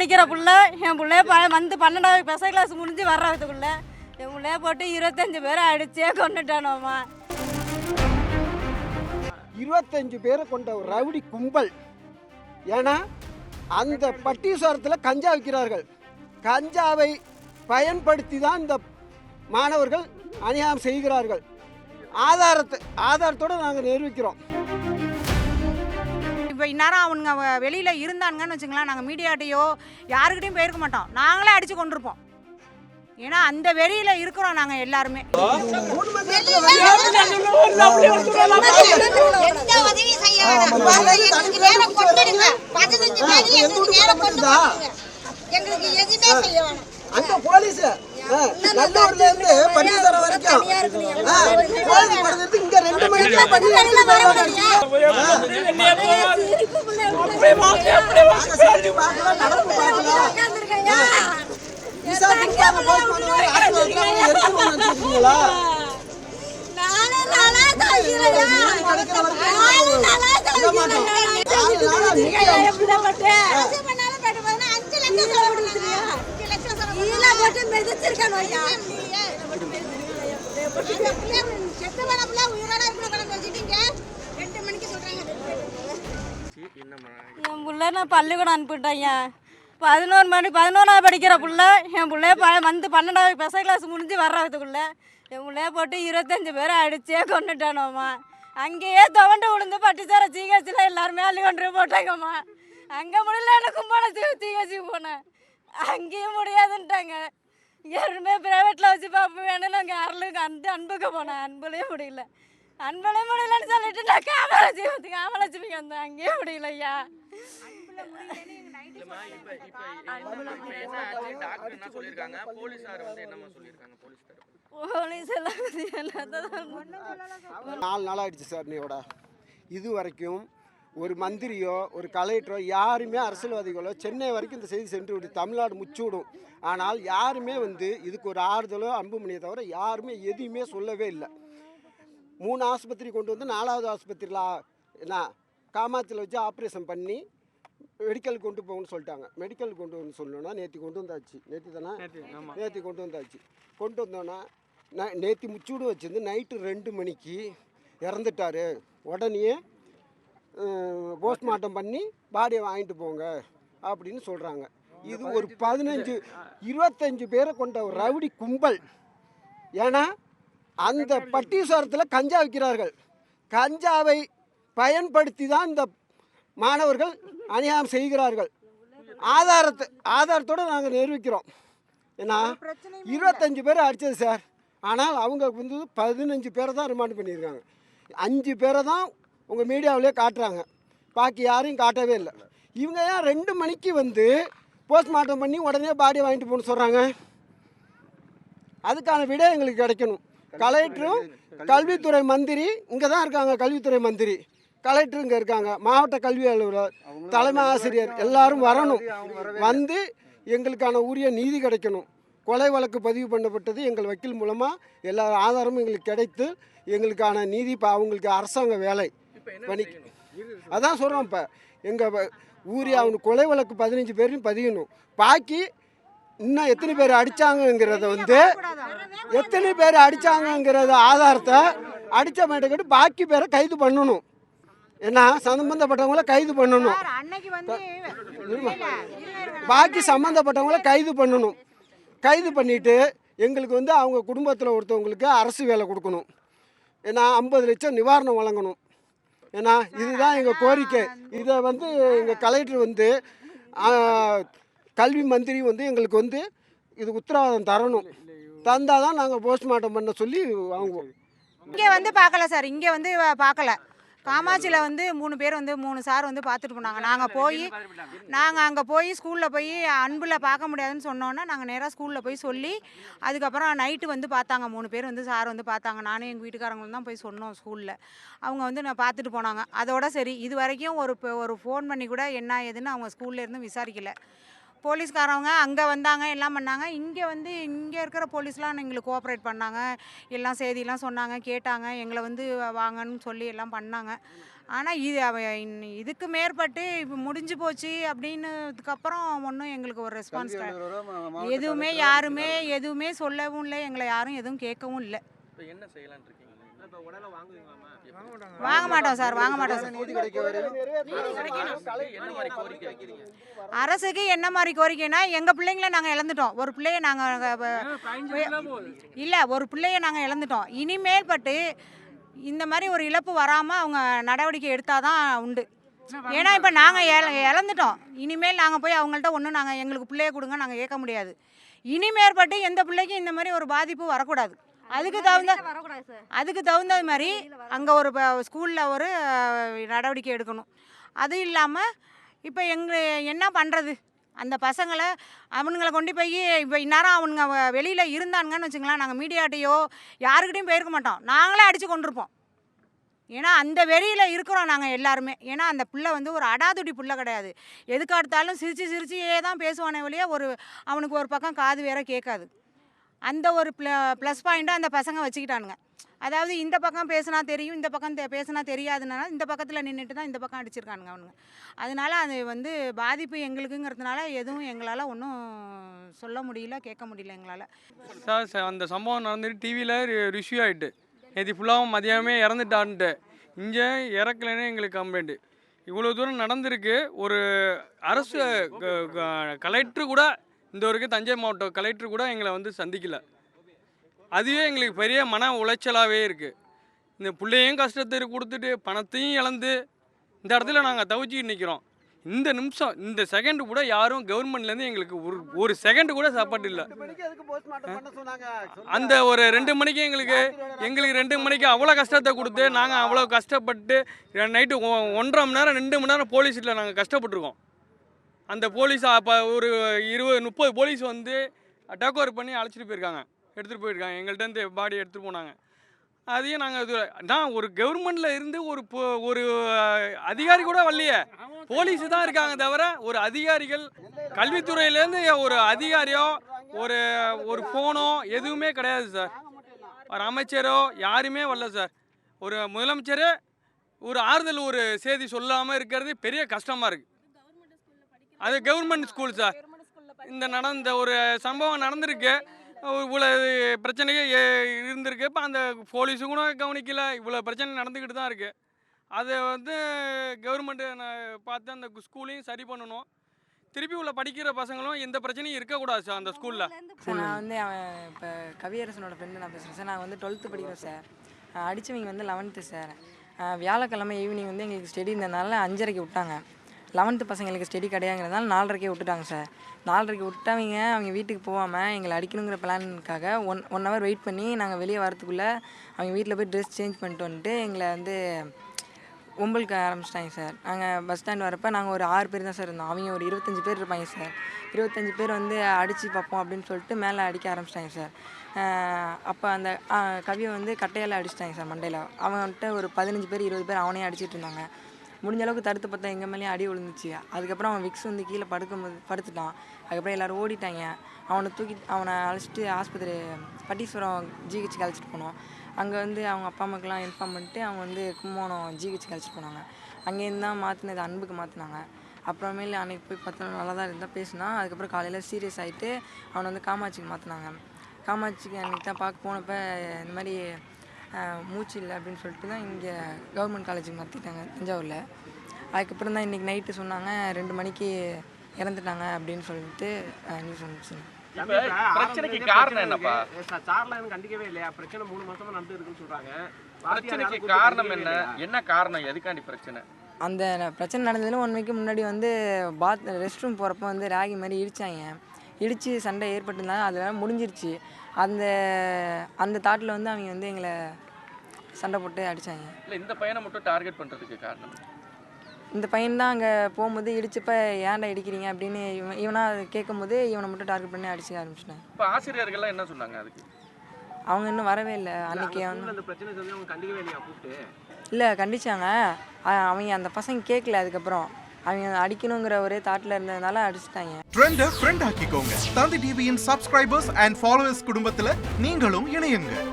படிக்கிற புள்ள என் பிள்ளைய வந்து 12வது பெச கிளாஸ் முடிஞ்சு வர்றதுக்குள்ள என் பிள்ளைய போட்டு 25 பேரை அடிச்சே கொண்டுட்டானோம்மா. 25 பேரை கொண்ட ஒரு ரவுடி கும்பல். ஏன்னா அந்த பட்டீஸ்வரத்தில் கஞ்சா விற்கிறார்கள். கஞ்சாவை பயன்படுத்தி தான் இந்த மாணவர்கள் அநியாயம் செய்கிறார்கள். ஆதாரத்தோடு நாங்கள் நிரூபிக்கிறோம். இப்போ இந்நேரம் அவனுங்க வெளியில் இருந்தானுங்கன்னு வச்சுங்களேன், நாங்கள் மீடியாட்டையோ யாருக்கிட்டையும் போயிருக்க மாட்டோம், நாங்களே அடித்து கொண்டிருப்போம். ஏன்னா அந்த வெளியில் இருக்கிறோம் நாங்கள் எல்லாருமே. அந்த போலீஸ் நல்லூர்ல இருந்து பன்னீர்செல்வம் வரைக்கும் இங்க 2 மணிக்கு என் பிள்ளை நான் பள்ளிக்கூடம் அனுப்பிட்டேங்க. 11வது படிக்கிற புள்ள என் பிள்ளைய வந்து 12வது பெச கிளாஸ் முடிஞ்சு வர்றதுக்குள்ள என் பிள்ளைய போட்டு 25 பேரை அடிச்சே கொண்டுட்டானோம்மா. அங்கேயே துவண்டு விழுந்து பட்டிச்சார ஜிஹெச்சில் எல்லாருமே அள்ளி கொண்டு போட்டாங்கம்மா. அங்கே முடியலன்னு கும்பல ஜிஹெச்சுக்கு போனேன், அங்கேயும் முடியாதுன்ட்டாங்க. யாருமே ப்ரைவேட்டில் வச்சு பார்ப்போம் வேணும்னு அங்கே அருளுக்கு அன்புக்கு போனேன். அன்புலேயும் முடியலன்னு சொல்லிட்டு நான் காமலட்சுமிக்கு வந்தேன், அங்கேயும் முடியலையா. நாலு நாளாகிடுச்சு சார். நீயோட இது வரைக்கும் ஒரு மந்திரியோ ஒரு கலெக்டரோ யாருமே அரசியல்வாதிகளோ சென்னை வரைக்கும் இந்த செய்தி சென்று விடும், தமிழ்நாடு முச்சூடும். ஆனால் யாருமே இதுக்கு ஒரு ஆறுதலோ அன்புமணியை தவிர யாருமே எதுவுமே சொல்லவே இல்லை. 3 ஆஸ்பத்திரி கொண்டு வந்து 4வது ஆஸ்பத்திரியில் என்ன காமாட்சியில் வச்சு ஆப்ரேஷன் பண்ணி மெடிக்கல் கொண்டு போகணும்னு சொல்லிட்டாங்க. மெடிக்கல் கொண்டு வந்து சொல்லணும்னா நேற்று கொண்டு வந்தாச்சு. நேற்று கொண்டு வந்தோன்னா நேற்று முச்சூடு வச்சுருந்து நைட்டு 2 மணிக்கு இறந்துட்டார். உடனே போஸ்ட்மார்ட்டம் பண்ணி பாடியை வாங்கிட்டு போங்க அப்படின்னு சொல்கிறாங்க. இது ஒரு 25 பேரை கொண்ட ஒரு ரவுடி கும்பல். ஏன்னா அந்த பட்டீஸ்வரத்தில் கஞ்சா விற்கிறார்கள். கஞ்சாவை பயன்படுத்தி தான் இந்த மாணவர்கள் அநியாயம் செய்கிறார்கள். ஆதாரத்தோடு நாங்கள் நிரூபிக்கிறோம். ஏன்னா 25 பேரை அடித்தது சார். ஆனால் அவங்க 15 பேரை தான் ரிமாண்ட் பண்ணியிருக்காங்க. 5 பேரை தான் உங்கள் மீடியாவிலே காட்டுறாங்க, பாக்கி யாரையும் காட்டவே இல்லை. இவங்க ஏன் 2 மணிக்கு போஸ்ட்மார்ட்டம் பண்ணி உடனே பாடியை வாங்கிட்டு போகணும்னு சொல்கிறாங்க? அதுக்கான விட எங்களுக்கு கிடைக்கணும். கலெக்டரும் கல்வித்துறை மந்திரி இங்கே தான் இருக்காங்க. கல்வித்துறை மந்திரி கலெக்டர் இங்கே இருக்காங்க. மாவட்ட கல்வி அலுவலர், தலைமை ஆசிரியர் எல்லாரும் வரணும். எங்களுக்கான உரிய நீதி கிடைக்கணும். கொலை வழக்கு பதிவு பண்ணப்பட்டது எங்கள் வக்கீல் மூலமாக எல்லா ஆதாரமும் எங்களுக்கு கிடைத்து எங்களுக்கான நீதி அவங்களுக்கு அரசாங்க வேலை பண்ணி அதான் சொல்கிறோம். இப்போ எங்கள் ஊரில் அவனுக்கு கொலை வழக்கு 15 பேரையும் பதியணும். பாக்கி இன்னும் எத்தனை பேர் அடித்தாங்கங்கிறத எத்தனை பேர் அடித்தாங்கங்கிறத ஆதாரத்தை அடித்த மேட்டக்கிட்டு பாக்கி பேரை கைது பண்ணணும். ஏன்னா சம்மந்தப்பட்டவங்கள கைது பண்ணணும். பாக்கி சம்மந்தப்பட்டவங்கள கைது பண்ணணும். கைது பண்ணிவிட்டு எங்களுக்கு அவங்க குடும்பத்தில் ஒருத்தவங்களுக்கு அரசு வேலை கொடுக்கணும். ஏன்னா 50 லட்சம் நிவாரணம் வழங்கணும். ஏன்னா இதுதான் எங்கள் கோரிக்கை. இதை எங்கள் கலெக்டர் கல்வி மந்திரி எங்களுக்கு இது உத்தரவாதம் தரணும். தந்தால் தான் நாங்கள் போஸ்ட்மார்ட்டம் பண்ண சொல்லி வாங்குவோம். இங்கே பார்க்கல சார், இங்கே பார்க்கல. காமாட்சியில் 3 பேர் 3 சார் பார்த்துட்டு போனாங்க. நாங்கள் அங்கே போய் ஸ்கூலில் போய் அன்பில் பார்க்க முடியாதுன்னு சொன்னோன்னா நாங்கள் நேராக ஸ்கூலில் போய் சொல்லி அதுக்கப்புறம் நைட்டு பார்த்தாங்க. 3 பேர் சார் பார்த்தாங்க. நானும் எங்கள் வீட்டுக்காரங்களும் தான் போய் சொன்னோம் ஸ்கூலில். அவங்க நான் பார்த்துட்டு போனாங்க. அதோட சரி. இது வரைக்கும் ஒரு ஃபோன் பண்ணி கூட என்ன ஏதுன்னு அவங்க ஸ்கூல்லேருந்து விசாரிக்கலை. போலீஸ்காரவங்க அங்கே வந்தாங்க, எல்லாம் பண்ணாங்க. இங்கே வந்து இங்கே இருக்கிற போலீஸ்லாம் எங்களுக்கு கோஆப்ரேட் பண்ணாங்க. எல்லாம் செய்திலாம் சொன்னாங்க, கேட்டாங்க. எங்களை வந்து வாங்கன்னு சொல்லி எல்லாம் பண்ணாங்க. ஆனால் இதுக்கு மேற்பட்டு இப்போ முடிஞ்சு போச்சு அப்படின்னதுக்கப்புறம் ஒன்றும் எங்களுக்கு ஒரு ரெஸ்பான்ஸ் எதுவுமே யாருமே எதுவுமே சொல்லவும் இல்லை, எங்களை யாரும் எதுவும் கேட்கவும் இல்லை. இப்போ என்ன செய்யலாம்னு இருக்கீங்க? வாங்க மாட்டோம் சார், வாங்க மாட்டோம் சார். என்ன மாதிரி கோரிக்கை வைக்கிறீங்க? அரசுக்கு என்ன மாதிரி கோரிக்கைனா, எங்கள் பிள்ளைங்கள நாங்கள் இழந்துட்டோம். ஒரு பிள்ளைய நாங்கள் இல்லை, ஒரு பிள்ளைய நாங்கள் இழந்துட்டோம். இனிமேல் பட்டு இந்த மாதிரி ஒரு இழப்பு வராமல் அவங்க நடவடிக்கை எடுத்தால் தான் உண்டு. ஏன்னா இப்போ நாங்கள் இழந்துட்டோம். இனிமேல் நாங்கள் போய் அவங்கள்ட்ட ஒன்றும் நாங்கள் எங்களுக்கு பிள்ளைய கொடுங்க நாங்கள் கேட்க முடியாது. இனிமேற்பட்டு எந்த பிள்ளைக்கும் இந்த மாதிரி ஒரு பாதிப்பு வரக்கூடாது. அதுக்கு தகுந்த மாதிரி அங்கே ஒரு ஸ்கூலில் ஒரு நடவடிக்கை எடுக்கணும். அது இல்லாமல் இப்போ என்ன பண்ணுறது, அந்த பசங்களை அவனுங்களை கொண்டு போய் இப்போ இந்நேரம் அவனுங்க வெளியில் இருந்தானுங்கன்னு வச்சுங்களேன், நாங்கள் மீடியாட்டையோ யாருக்கிட்டையும் போயிருக்க மாட்டோம், நாங்களே அடித்து கொண்டிருப்போம். ஏன்னா அந்த வெறியில் இருக்கிறோம் நாங்கள் எல்லாருமே. ஏன்னா அந்த பிள்ளை வந்து ஒரு அடாதுடி பிள்ளை கிடையாது. எதுக்கு அடுத்தாலும் சிரிச்சியே தான் பேசுவானே வழியே அவனுக்கு ஒரு பக்கம் காது வேற கேட்காது. அந்த ஒரு ப்ளஸ் பாயிண்ட்டாக அந்த பசங்க வச்சுக்கிட்டானுங்க. அதாவது இந்த பக்கம் பேசினா தெரியும், இந்த பக்கம் பேசினா தெரியாதுனால இந்த பக்கத்தில் நின்றுட்டு தான் இந்த பக்கம் அடிச்சிருக்கானுங்க அவனுங்க. அதனால அது வந்து பாதிப்பு எங்களுக்குங்கிறதுனால எதுவும் எங்களால் ஒன்றும் சொல்ல முடியல, கேட்க முடியல எங்களால். சார் அந்த சம்பவம் நடந்துட்டு டிவியில் ரிஷ்யூ ஆகிட்டு நேற்று ஃபுல்லாகவும் மதியானமே இறந்துட்டான்ட்டு, இங்கே இறக்கலைன்னு எங்களுக்கு கம்ப்ளைண்ட்டு. இவ்வளோ தூரம் நடந்திருக்கு. ஒரு அரசு கலெக்டர் கூட இந்த வரைக்கும் தஞ்சை மாவட்ட கலெக்டர் கூட எங்களை வந்து சந்திக்கலை. அதுவே எங்களுக்கு பெரிய மன உளைச்சலாகவே இருக்குது. இந்த பிள்ளையும் கஷ்டத்தை கொடுத்துட்டு பணத்தையும் இழந்து இந்த இடத்துல நாங்கள் தவிச்சிக்கிட்டு நிற்கிறோம். இந்த நிமிஷம் இந்த செகண்டு கூட யாரும் கவர்மெண்ட்லேருந்து எங்களுக்கு ஒரு செகண்டு கூட சாப்பாடு இல்லை. அந்த ஒரு 2 மணிக்கு எங்களுக்கு 2 மணிக்கு அவ்வளோ கஷ்டத்தை கொடுத்து நாங்கள் அவ்வளோ கஷ்டப்பட்டு நைட்டு 1.5 மணி நேரம் 2 மணி நேரம் போலீஸில் நாங்கள் கஷ்டப்பட்டுருக்கோம். அந்த போலீஸ் அப்போ ஒரு 20-30 போலீஸ் வந்து டேக் ஓவர் பண்ணி அழைச்சிட்டு போயிருக்காங்க, எடுத்துகிட்டு போயிருக்காங்க. எங்கள்கிட்ட பாடி எடுத்துகிட்டு போனாங்க. அதையும் நாங்கள் ஒரு கவர்மெண்ட்டில் இருந்து ஒரு அதிகாரி கூட வரலையே, போலீஸு தான் இருக்காங்க தவிர ஒரு அதிகாரிகள் கல்வித்துறையிலேருந்து ஒரு அதிகாரியோ ஒரு ஃபோனோ எதுவுமே கிடையாது சார். ஒரு அமைச்சரோ யாருமே வரல சார். ஒரு முதலமைச்சரே ஒரு ஆறுதல் ஒரு செய்தி சொல்லாமல் இருக்கிறது பெரிய கஷ்டமாக இருக்குது. அது கவர்மெண்ட் ஸ்கூல் சார். இந்த ஒரு சம்பவம் நடந்திருக்கு, இவ்வளோ பிரச்சனையே இருந்திருக்கு. இப்போ அந்த போலீஸும் கூட கவனிக்கல, இவ்வளோ பிரச்சனை நடந்துக்கிட்டு தான் இருக்குது. அதை வந்து கவர்மெண்ட்டு பார்த்து அந்த ஸ்கூலையும் சரி பண்ணணும். திருப்பி உள்ள படிக்கிற பசங்களும் எந்த பிரச்சனையும் இருக்கக்கூடாது சார் அந்த ஸ்கூலில். சார் நான் வந்து அவன் இப்போ கவியரசனோட ஃப்ரெண்டு நான் பேசுகிறேன் சார். நான் வந்து 12th படிக்கிறேன் சார். அடித்தவங்க வந்து 11th சார். வியாழக்கிழமை ஈவினிங் வந்து எங்களுக்கு ஸ்டடி இருந்ததுனால 5:30க்கு விட்டாங்க. 11th பசங்களுக்கு ஸ்டடி கிடையாங்கிறதுனால 4:30க்கே விட்டுட்டாங்க சார். 4:30க்கு விட்டவங்க அவங்க வீட்டுக்கு போகாமல் எங்களை அடிக்கணுங்கிற பிளானுக்காக ஒன் ஹவர் வெயிட் பண்ணி நாங்கள் வெளியே வரத்துக்குள்ளே அவங்க வீட்டில் போய் ட்ரெஸ் சேஞ்ச் பண்ணிட்டு வந்துட்டு எங்களை வந்து ஒம்பலுக்கு ஆரம்பிச்சிட்டாங்க சார். நாங்கள் பஸ் ஸ்டாண்ட் வரப்போ நாங்கள் ஒரு 6 பேர் தான் சார் இருந்தோம். அவங்க ஒரு 25 பேர் இருப்பாங்க சார். 25 பேர் வந்து அடித்து பார்ப்போம் அப்படின்னு சொல்லிட்டு மேலே அடிக்க ஆரம்பிச்சிட்டாங்க சார். அப்போ அந்த கவியை வந்து கட்டையால் அடிச்சிட்டாங்க சார் மண்டையில். அவன்கிட்ட ஒரு 15 பேர் 20 பேர் அவனையும் அடிச்சிட்டு இருந்தாங்க. முடிஞ்ச அளவுக்கு தடுத்து பார்த்தா எங்கள் மேலேயும் அடி விழுந்துச்சு. அதுக்கப்புறம் அவன் விக்ஸ் வந்து கீழே படுத்துட்டான். அதுக்கப்புறம் எல்லோரும் ஓடிட்டாங்க. அவனை அழைச்சிட்டு ஆஸ்பத்திரி பட்டீஸ்வரம் ஜிஹெச்சுக்கு அழைச்சிட்டு போனோம். அங்கே வந்து அவங்க அப்பா அம்மாக்கெலாம் இன்ஃபார்ம் பண்ணிட்டு அவங்க வந்து கும்போணம் ஜிஹெச்சுக்கு அழைச்சிட்டு போனாங்க. அங்கேருந்து தான் மாற்றினது அன்புக்கு மாற்றினாங்க. அப்புறமேல அன்றைக்கி போய் பார்த்தா நல்லா தான் இருந்தால் பேசினா. அதுக்கப்புறம் காலையில் சீரியஸ் ஆகிட்டு அவனை வந்து காமாட்சிக்கு மாற்றினாங்க. காமாட்சிக்கு அன்றைக்கி தான் பார்க்க போனப்போ இந்த மாதிரி மூச்சு இல்லை அப்படின்னு சொல்லிட்டு தான் இங்கே கவர்மெண்ட் காலேஜுக்கு மாற்றிட்டாங்க தஞ்சாவூரில். அதுக்கப்புறம் தான் இன்றைக்கி நைட்டு சொன்னாங்க 2 மணிக்கு இறந்துட்டாங்க அப்படின்னு சொல்லிட்டு நியூஸ் வந்துச்சு. பிரச்சனைக்கு காரணம் என்னப்பா? சார்லாம் எனக்கு கண்டிக்கவே இல்லையா? பிரச்சனை 3 மாசமா நடந்து இருக்குன்னு சொல்றாங்க. பிரச்சனைக்கு காரணம் என்ன காரணம், எதுக்காண்டி பிரச்சனை? அந்த பிரச்சனை நடந்ததுல 1 வீக்கு முன்னாடி வந்து ரெஸ்ட் ரூம் போகிறப்ப வந்து ராகி மாதிரி இடித்து சண்டை ஏற்பட்டிருந்தாங்க. அதெல்லாம் முடிஞ்சிருச்சு. அந்த தாட்டில் வந்து அவங்க வந்து எங்களை சண்டை போட்டு அடித்தாங்க. இல்லை, இந்த பையனை மட்டும் டார்கெட் பண்ணுறதுக்கு காரணம்? இந்த பையன் தான் அங்கே போகும்போது இடிச்சப்ப ஏன்டா இடிக்கிறீங்க அப்படின்னு இவனாக கேட்கும்போது இவனை மட்டும் டார்கெட் பண்ணி அடிச்சு ஆரம்பிச்சிட்டாங்க. இப்போ ஆசிரியர்கள்லாம் என்ன சொன்னாங்க அதுக்கு? அவங்க இன்னும் வரவே இல்லை. அன்றைக்கி அந்த பிரச்சனை அவங்க கண்டிக்கவே இல்லையா கூப்பிட்டு? இல்லை கண்டிச்சாங்க. அவங்க அந்த பசங்க கேட்கல. அதுக்கப்புறம் அவங்க அடிக்கணுங்கிற ஒரே தாட்டில் இருந்ததுனால அடிச்சிட்டாங்க. ட்ரெண்டை ஃப்ரெண்ட் ஆக்கிக்கோங்க. தந்தி டிவியின் சப்ஸ்கிரைபர்ஸ் அண்ட் ஃபாலோவர்ஸ் குடும்பத்தில் நீங்களும் இணையுங்க.